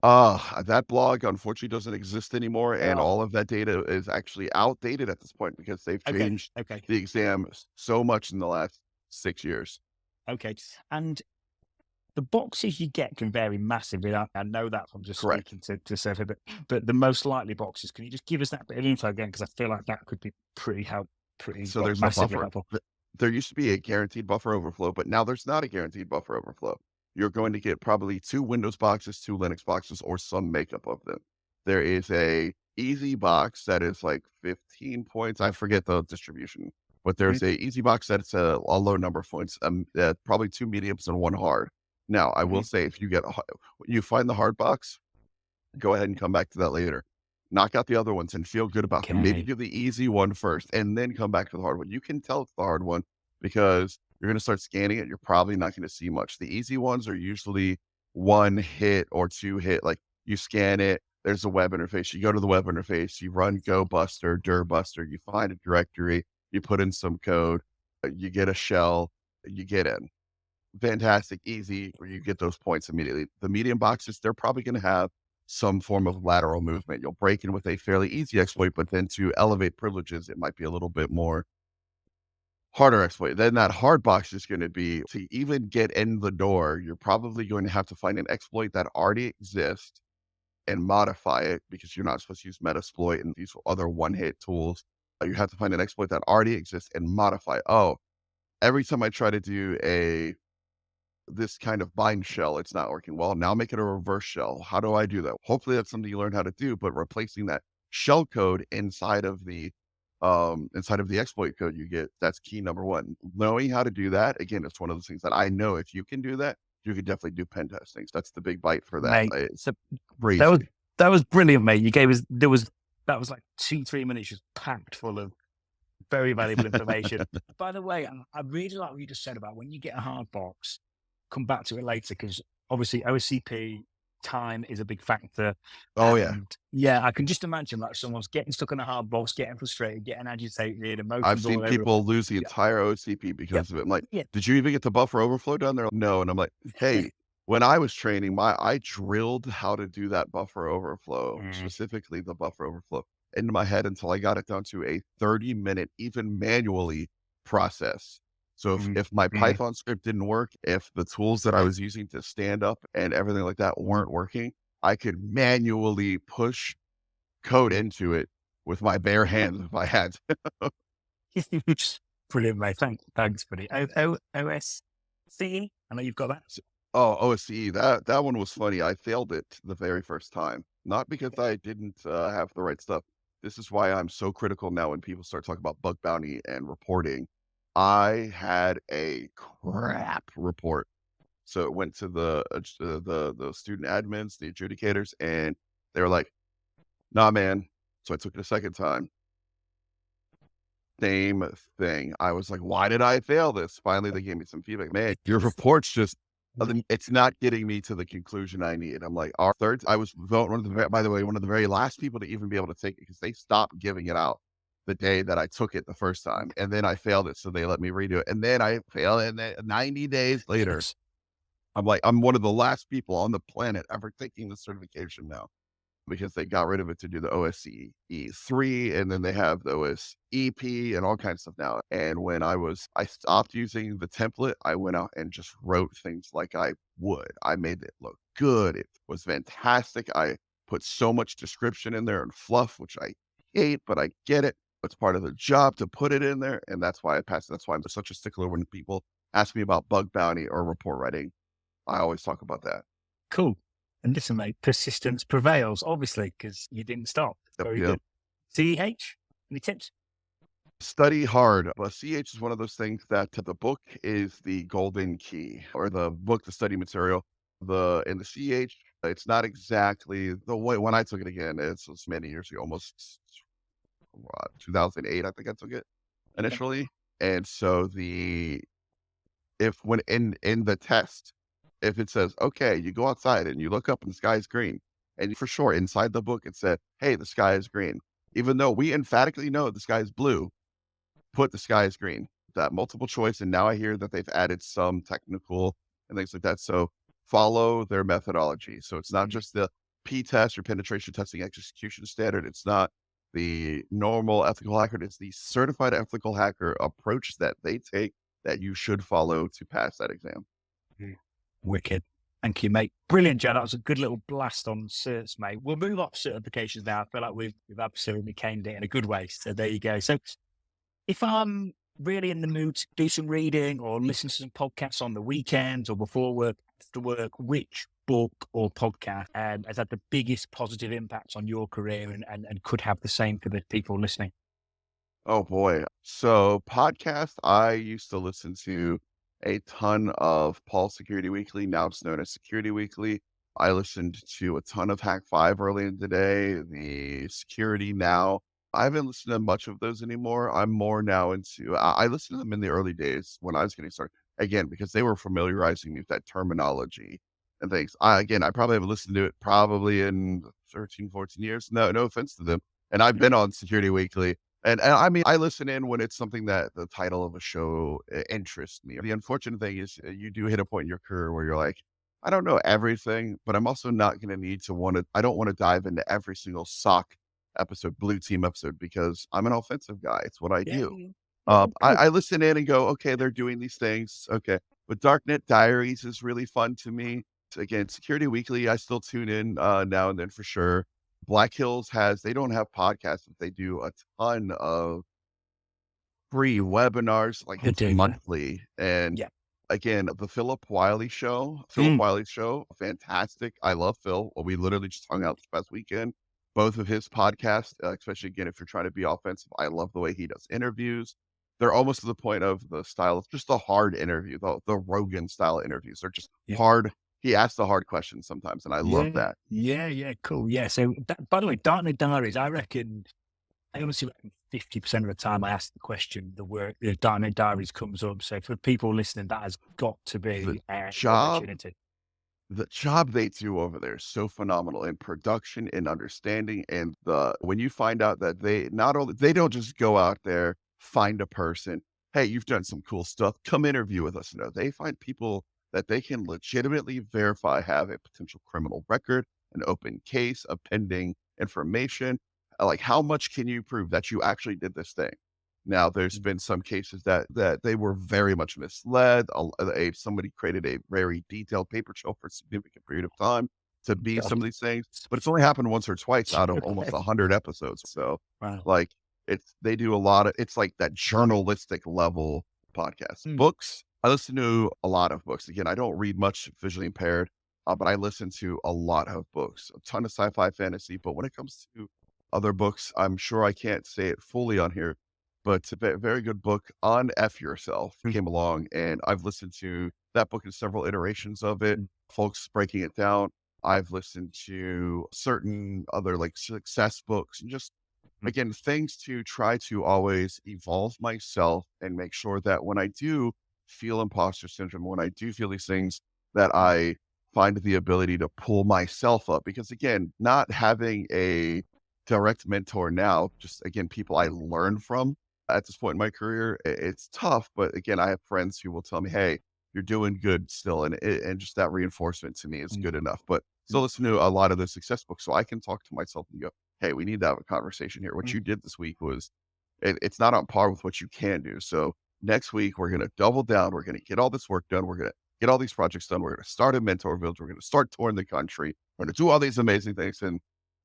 That blog unfortunately doesn't exist anymore, and Oh, all of that data is actually outdated at this point because they've okay, changed okay, the exam so much in the last 6 years. okay. And the boxes you get can vary massively. I know that from just Correct. speaking to Surfer, but the most likely boxes, can you just give us that bit of info again? Because I feel like that could be So well, there's a massively buffer. helpful. There used to be a guaranteed buffer overflow, but now there's not a guaranteed buffer overflow. You're going to get probably 2 Windows boxes, 2 Linux boxes, or some makeup of them. There is a easy box that is like 15 points. I forget the distribution, but Mhm. there's a easy box that's a low number of points. Probably 2 mediums and 1 hard. Now, I will Mhm. say, if you find the hard box, go ahead and come back to that later. Knock out the other ones and feel good about them. Maybe Okay. do the easy one first and then come back to the hard one. You can tell it's the hard one because you're going to start scanning it. You're probably not going to see much. The easy ones are usually 1 hit or 2 hit. Like, you scan it, there's a web interface. You go to the web interface, you run Go Buster, Dir Buster, you find a directory, you put in some code, you get a shell, you get in. Fantastic, easy, where you get those points immediately. The medium boxes, they're probably going to have some form of lateral movement. You'll break in with a fairly easy exploit, but then to elevate privileges, it might be a little bit more harder exploit. Then that hard box is going to be, to even get in the door, you're probably going to have to find an exploit that already exists and modify it, because you're not supposed to use Metasploit and these other one-hit tools. You have to find an exploit that already exists and modify it. Oh, every time I try to do this kind of bind shell, it's not working well. Now make it a reverse shell. How do I do that? Hopefully that's something you learn how to do, but replacing that shell code inside of the exploit code you get, that's key number one. Knowing how to do that, again, it's one of those things that I know if you can do that, you could definitely do pen testings. That's the big bite for that. Mate, It's so that was crazy. that was brilliant, mate. You gave us that was like 2-3 minutes just packed full of very valuable information. By the way, I really like what you just said about when you get a hard box, come back to it later, because obviously OSCP time is a big factor. Oh yeah. And yeah, I can just imagine like someone's getting stuck in a hard box, getting frustrated, getting agitated, I've emotions seen all over the people place. lose the Yeah, entire OCP yeah, because of it. I'm like, yeah. did you even get the buffer overflow done? They're like, no. And I'm like, hey, when I was training, I drilled how to do that buffer overflow, Mm, specifically the buffer overflow, into my head until I got it down to a 30-minute, even manually process. So if, mm, if my mm. Python script didn't work, if the tools that I was using to stand up and everything like that weren't working, I could manually push code into it with my bare hands if I had to. Brilliant, mate. Thanks, buddy. OSCE? I know you've got that. Oh, OSCE, that one was funny. I failed it the very first time, not because I didn't have the right stuff. This is why I'm so critical now when people start talking about bug bounty and reporting. I had a crap report, so it went to the student admins, the adjudicators, and they were like, "Nah, man." So I took it a second time. Same thing. I was like, "Why did I fail this?" Finally, they gave me some feedback. "Man, your report's just it's not getting me to the conclusion I need." I'm like, "Our third." I was one of the by the way, one of the very last people to even be able to take it, because they stopped giving it out the day that I took it the first time, and then I failed it, so they let me redo it, and then I failed, and then 90 days later, I'm like, I'm one of the last people on the planet ever taking the certification now, because they got rid of it to do the OSCE3, and then they have the OSEP and all kinds of stuff now. And when I stopped using the template, I went out and just wrote things like I would. I made it look good. It was fantastic. I put so much description in there and fluff, which I hate, but I get it. It's part of the job to put it in there. And that's why I passed it. That's why I'm such a stickler when people ask me about bug bounty or report writing. I always talk about that. Cool. And listen, mate, persistence prevails, obviously, because you didn't stop. Yep. Very Yep. good. CEH, any tips? Study hard. But CH is one of those things that the book is the golden key, or the book, the study material. In the CH, it's not exactly the way when I took it again. It's many years ago, almost 2008. I think I took it Okay. initially, and so if when in the test, if it says, okay, you go outside and you look up and the sky is green, and for sure inside the book it said, hey, the sky is green, even though we emphatically know the sky is blue, put the sky is green. That multiple choice, and now I hear that they've added some technical and things like that. So follow their methodology. So it's not just the P test or penetration testing execution standard. It's not the normal ethical hacker. It's the certified ethical hacker approach that they take that you should follow to pass that exam. Wicked. Thank you, mate. Brilliant, Joe. That was a good little blast on certs, mate. We'll move up certifications now. I feel like we've absolutely caned it in a good way. So there you go. So if I'm really in the mood to do some reading or listen to some podcasts on the weekends or before work, after work, which book or podcast has had the biggest positive impact on your career and could have the same for the people listening? Oh boy. So podcast, I used to listen to a ton of Paul's Security Weekly. Now it's known as Security Weekly. I listened to a ton of Hack 5 early in the day, the Security Now. I haven't listened to much of those anymore. I'm more now into, I listened to them in the early days when I was getting started. Again, because they were familiarizing me with that terminology and things. I probably haven't listened to it probably in 13, 14 years. No offense to them. And I've been on Security Weekly and I mean, I listen in when it's something that the title of a show interests me. The unfortunate thing is you do hit a point in your career where you're like, I don't know everything, but I'm also not going to need to I don't want to dive into every single SOC episode, blue team episode, because I'm an offensive guy. It's what I Yeah. do. Yeah, cool. I listen in and go, okay, they're doing these things. Okay. But Darknet Diaries is really fun to me. So again, Security Weekly, I still tune in now and then for sure. Blackhills they don't have podcasts, but they do a ton of free webinars, like Good it's dude. monthly. And Yeah. again, the Philip Wiley show, fantastic. I love Phil. Well, we literally just hung out this past weekend. Both of his podcasts, especially again, if you're trying to be offensive, I love the way he does interviews. They're almost to the point of the style of just the hard interview, the Rogan style interviews. They're just Yeah. hard. He asks the hard questions sometimes, and I love that. Yeah, cool. Yeah. So, by the way, Darknet Diaries, I reckon, I honestly reckon 50% of the time I ask the question, the Darknet Diaries comes up. So, for people listening, that has got to The be an job opportunity. the job they do over there is so phenomenal in production and understanding. And when you find out that they don't just go out there, find a person, hey, you've done some cool stuff, come interview with us. No, they find people that they can legitimately verify have a potential criminal record, an open case, a pending information. Like, how much can you prove that you actually did this thing? Now, there's been some cases that they were very much misled. Somebody created a very detailed paper trail for a significant period of time to be God. some of these things, but it's only happened once or twice out of almost 100 episodes. So, Wow. like, they do a lot of it's like that journalistic level podcast. Mm. Books, I listen to a lot of books. Again, I don't read much visually impaired, but I listen to a lot of books, a ton of sci-fi fantasy. But when it comes to other books, I'm sure I can't say it fully on here, but it's a very good book on F Yourself Mm. came along, and I've listened to that book in several iterations of it, Mm. folks breaking it down. I've listened to certain other like success books and just Mm. again things to try to always evolve myself and make sure that when I do feel imposter syndrome, when I do feel these things, that I find the ability to pull myself up. Because again, not having a direct mentor now, just again, people I learn from at this point in my career, it's tough. But again, I have friends who will tell me, hey, you're doing good still. And just that reinforcement to me is Mm. good enough. But still listen to a lot of the success books so I can talk to myself and go, hey, we need to have a conversation here. What Mm. you did this week was, it's not on par with what you can do. So next week, we're going to double down. We're going to get all this work done. We're going to get all these projects done. We're going to start a mentor village. We're going to start touring the country. We're going to do all these amazing things. And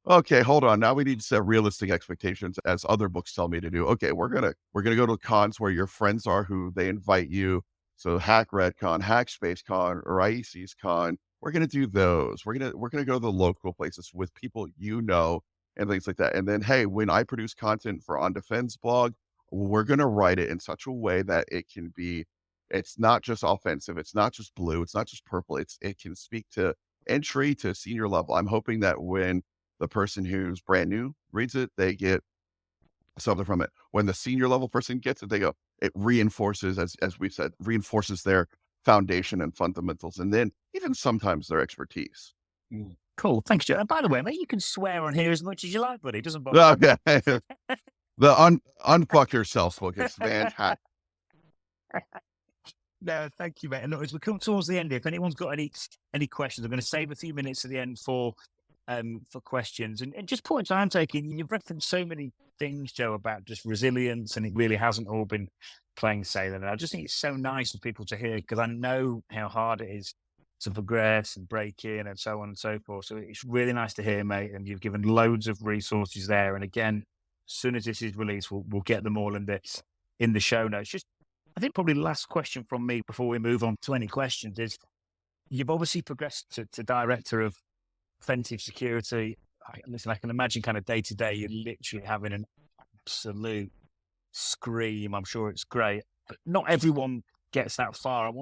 okay, hold on. Now we need to set realistic expectations as other books tell me to do. Okay, we're gonna go to cons where your friends are who they invite you. So Hack Red Con, Hack Space Con, or IEC's Con. We're gonna do those. We're gonna go to the local places with people you know and things like that. And then hey, when I produce content for OnDefend's blog, we're gonna write it in such a way that it's not just offensive, it's not just blue, it's not just purple, it can speak to entry to senior level. I'm hoping that when the person who's brand new reads it, they get something from it. When the senior level person gets it, they go, it reinforces, as we said, reinforces their foundation and fundamentals, and then even sometimes their expertise. Cool. Thanks, Joe. And by the way, mate, you can swear on here as much as you like, buddy. It doesn't bother Okay. The unfuck yourself book is fantastic. No, thank you, mate. And look, as we come towards the end, if anyone's got any questions, I'm going to save a few minutes at the end for questions. And just points I'm taking, you've referenced so many things, Joe, about just resilience, and it really hasn't all been plain sailing. And I just think it's so nice for people to hear, because I know how hard it is to progress and break in and so on and so forth. So it's really nice to hear, mate. And you've given loads of resources there. And again, as soon as this is released, we'll get them all in the show notes. Just, I think probably the last question from me before we move on to any questions is, you've obviously progressed to director of offensive security. Listen, I can imagine kind of day to day, you're literally having an absolute scream. I'm sure it's great, but not everyone gets that far.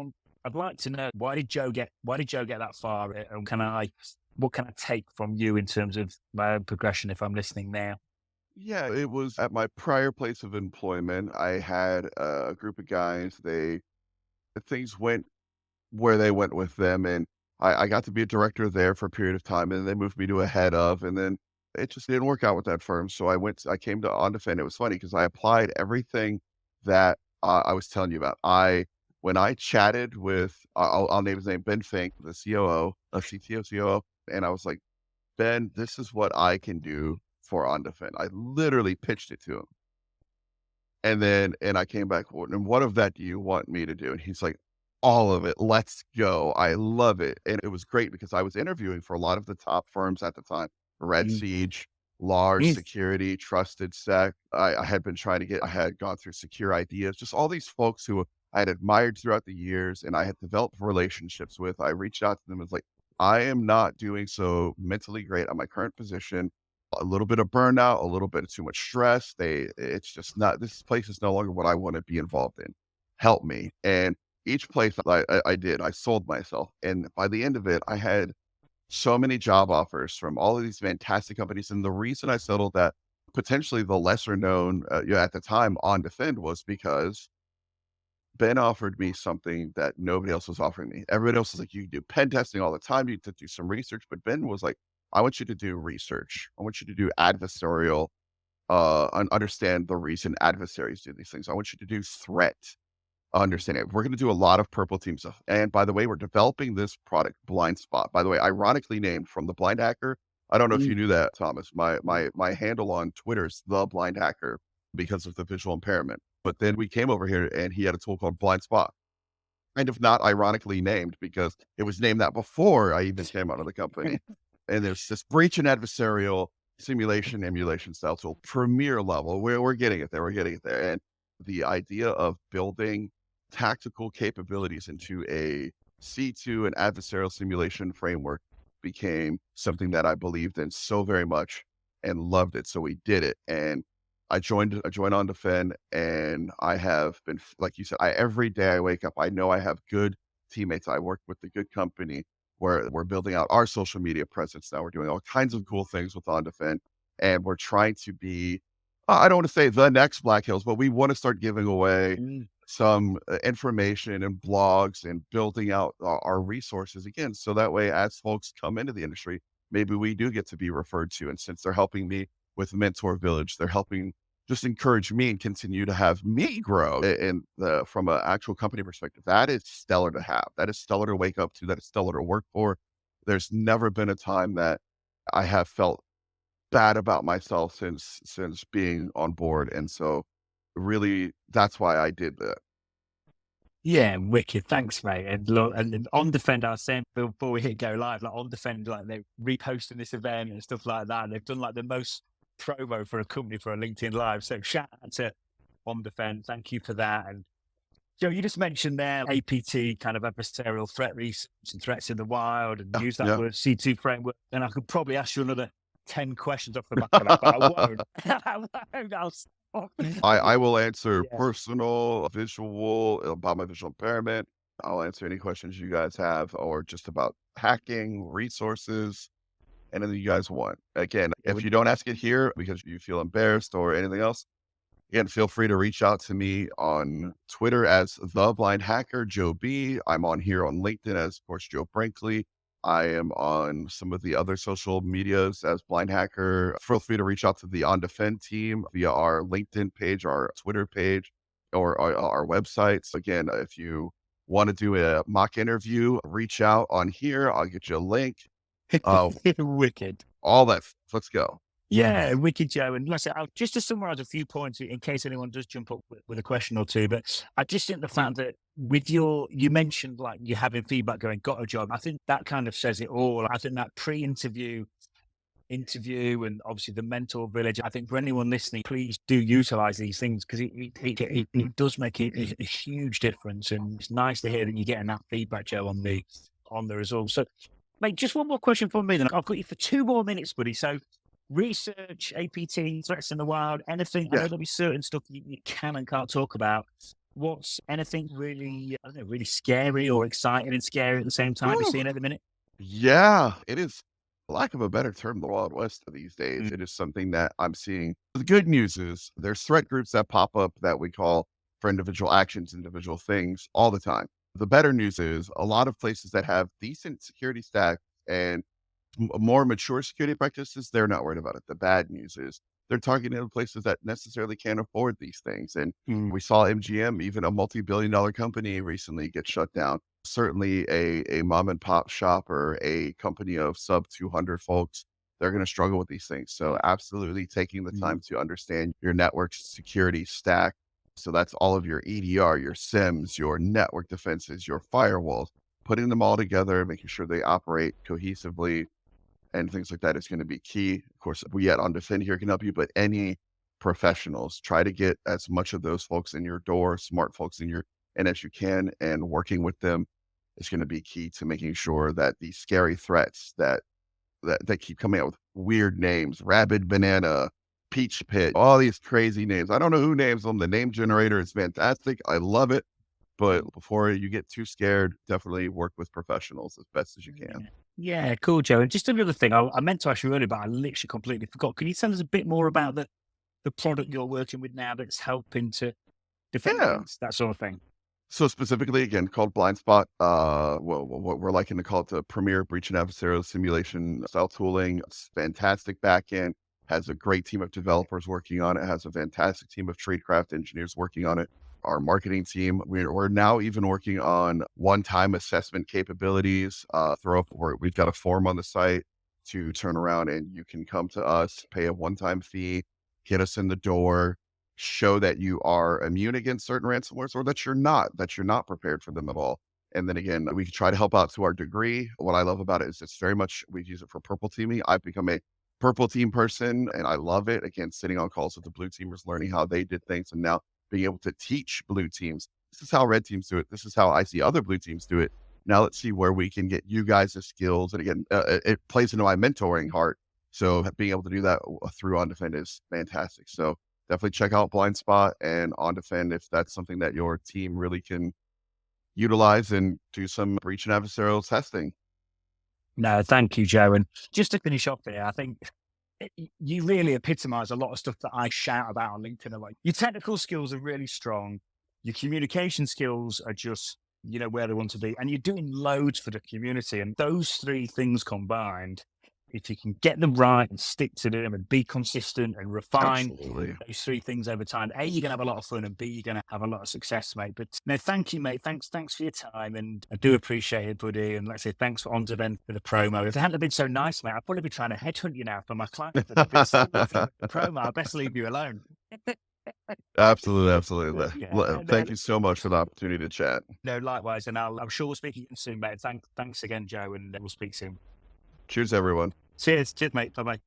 I'd like to know, why did Joe get that far? And what can I take from you in terms of my own progression if I'm listening now? Yeah, it was at my prior place of employment. I had a group of guys. Things went where they went with them, and I got to be a director there for a period of time, and they moved me to a head of, and then it just didn't work out with that firm. So I came to OnDefend. It was funny because I applied everything that I was telling you about. When I chatted with, I'll name his name, Ben Fink, the COO, CTO, COO, and I was like, Ben, this is what I can do for OnDefend. I literally pitched it to him. And I came back, "Well, and what of that do you want me to do?" And he's like, "All of it. Let's go. I love it." And it was great because I was interviewing for a lot of the top firms at the time: Red Mm. Siege, Large Yes. Security, Trusted Sec. I had been trying to I had gone through Secure Ideas, just all these folks who I had admired throughout the years and I had developed relationships with. I reached out to them and was like, "I am not doing so mentally great at my current position. A little bit of burnout, a little bit of too much stress. It's just not, this place is no longer what I want to be involved in. Help me." And each place I did, I sold myself. And by the end of it, I had so many job offers from all of these fantastic companies. And the reason I settled that potentially the lesser known, at the time, OnDefend, was because Ben offered me something that nobody else was offering me. Everybody else was like, "You can do pen testing all the time. You need to do some research." But Ben was like, "I want you to do research. I want you to do adversarial, and understand the reason adversaries do these things. I want you to do threat understanding. We're going to do a lot of purple team stuff. And by the way, we're developing this product, Blind Spot. By the way, ironically named from the Blind Hacker. I don't know if Mm. you knew that, Thomas. My handle on Twitter is the Blind Hacker because of the visual impairment. But then we came over here and he had a tool called Blind Spot. Kind of not ironically named because it was named that before I even came out of the company. And there's this breach and adversarial simulation emulation style tool, premier level. We're getting it there. We're getting it there. And the idea of building tactical capabilities into a C2 and adversarial simulation framework became something that I believed in so very much and loved it. So we did it. And I joined OnDefend, and I have been, like you said, every day I wake up, I know I have good teammates. I work with a good company where we're building out our social media presence now. We're doing all kinds of cool things with OnDefend, and we're trying to be, I don't want to say the next Blackhills, but we want to start giving away Mm. some information and blogs and building out our resources again. So that way, as folks come into the industry, maybe we do get to be referred to. And since they're helping me with Mentor Village, they're helping just encourage me and continue to have me grow. And from an actual company perspective, that is stellar to have. That is stellar to wake up to. That is stellar to work for. There's never been a time that I have felt bad about myself since being on board. And so really that's why I did that. Yeah, wicked. Thanks, mate. And look, and OnDefend, I was saying before we hit go live, like OnDefend, like they're reposting this event and stuff like that. They've done like the most promo for a company for a LinkedIn Live. So shout out to OnDefend. Thank you for that. And Joe, you just mentioned there APT, kind of adversarial threat research and threats in the wild, and use that Yeah. word C2 framework. And I could probably ask you another 10 questions off the back of that, but I won't. I won't. I'll stop. I will answer Yeah. personal, visual, about my visual impairment. I'll answer any questions you guys have or just about hacking, resources, anything you guys want. Again, Yeah, if you don't ask it here because you feel embarrassed or anything else, Again, feel free to reach out to me on Twitter as The Blind Hacker, Joe B. I'm on here on LinkedIn as, of course, Joe Brinkley. I am on some of the other social medias as Blind Hacker. Feel free to reach out to the OnDefend team via our LinkedIn page, our Twitter page, or our websites. Again, if you want to do a mock interview, reach out on here. I'll get you a link. Wicked. All that. Let's go. Yeah, wicked, Joe. And like I said, just to summarize a few points in case anyone does jump up with a question or two, but I just think the fact that with you mentioned like you having feedback going, got a job. I think that kind of says it all. I think that pre-interview and obviously the mentor village. I think for anyone listening, please do utilize these things because it does make a huge difference. And it's nice to hear that you're getting that feedback, Joe, on the results. So, mate, just one more question for me. Then I've got you for 2 more minutes, buddy. So, research, APT, threats in the wild, anything. I know there'll be certain stuff you can and can't talk about. What's anything really, I don't know, really scary or exciting and scary at the same time you're seeing at the minute? Yeah, it is, for lack of a better term, the Wild West these days. It is something that I'm seeing. The good news is there's threat groups that pop up that we call for individual actions, individual things all the time. The better news is a lot of places that have decent security stack and more mature security practices, they're not worried about it. The bad news is they're targeting places that necessarily can't afford these things. And we saw MGM, even a multi-billion-dollar company, recently get shut down. Certainly a mom and pop shop or a company of sub 200 folks, they're going to struggle with these things. So absolutely taking the time to understand your network security stack. So that's all of your EDR, your SIEMs, your network defenses, your firewalls, putting them all together, making sure they operate cohesively and things like that is going to be key. Of course, we at OnDefend here can help you, but any professionals, try to get as much of those folks in your door, smart folks in your, and as you can, and working with them is going to be key to making sure that these scary threats that keep coming out with weird names, rabid banana, peach pit, all these crazy names. I don't know who names them. The name generator is fantastic. I love it. But before you get too scared, definitely work with professionals as best as you can. Yeah, cool, Joe. And just another thing, I meant to ask you earlier, but I literally completely forgot. Can you tell us a bit more about the product you're working with now that's helping to defend Yeah. against that sort of thing? So specifically, again, called Blind Spot, what we're liking to call it the premier breach and adversarial simulation style tooling. It's fantastic backend, has a great team of developers working on it, has a fantastic team of tradecraft engineers working on it. Our marketing team, we're now even working on one-time assessment capabilities. We've got a form on the site to turn around and you can come to us, pay a one-time fee, get us in the door, show that you are immune against certain ransomwares or that you're not prepared for them at all. And then again, we try to help out to our degree. What I love about it is it's very much, we use it for purple teaming. I've become a purple team person and I love it. Again, sitting on calls with the blue teamers, learning how they did things and now being able to teach blue teams. This is how red teams do it. This is how I see other blue teams do it. Now let's see where we can get you guys the skills. And again, it plays into my mentoring heart. So being able to do that through OnDefend is fantastic. So definitely check out Blind Spot and OnDefend if that's something that your team really can utilize and do some breach and adversarial testing. No, thank you, Joe. And just to finish off here, I think you really epitomize a lot of stuff that I shout about on LinkedIn. Like your technical skills are really strong. Your communication skills are just, where they want to be. And you're doing loads for the community. And those 3 things combined, if you can get them right and stick to them and be consistent and refine those 3 things over time, A, you're going to have a lot of fun and B, you're going to have a lot of success, mate. But no, thank you, mate. Thanks for your time. And I do appreciate it, buddy. And let's say thanks for OnDefend for the promo. If it hadn't been so nice, mate, I'd probably be trying to headhunt you now for my client. For the promo, I best leave you alone. Absolutely. Yeah, Thank you so much for the opportunity to chat. No, likewise. And I'm sure we'll speak again soon, mate. Thanks again, Joe. And we'll speak soon. Cheers, everyone. Cheers, mate. Bye-bye.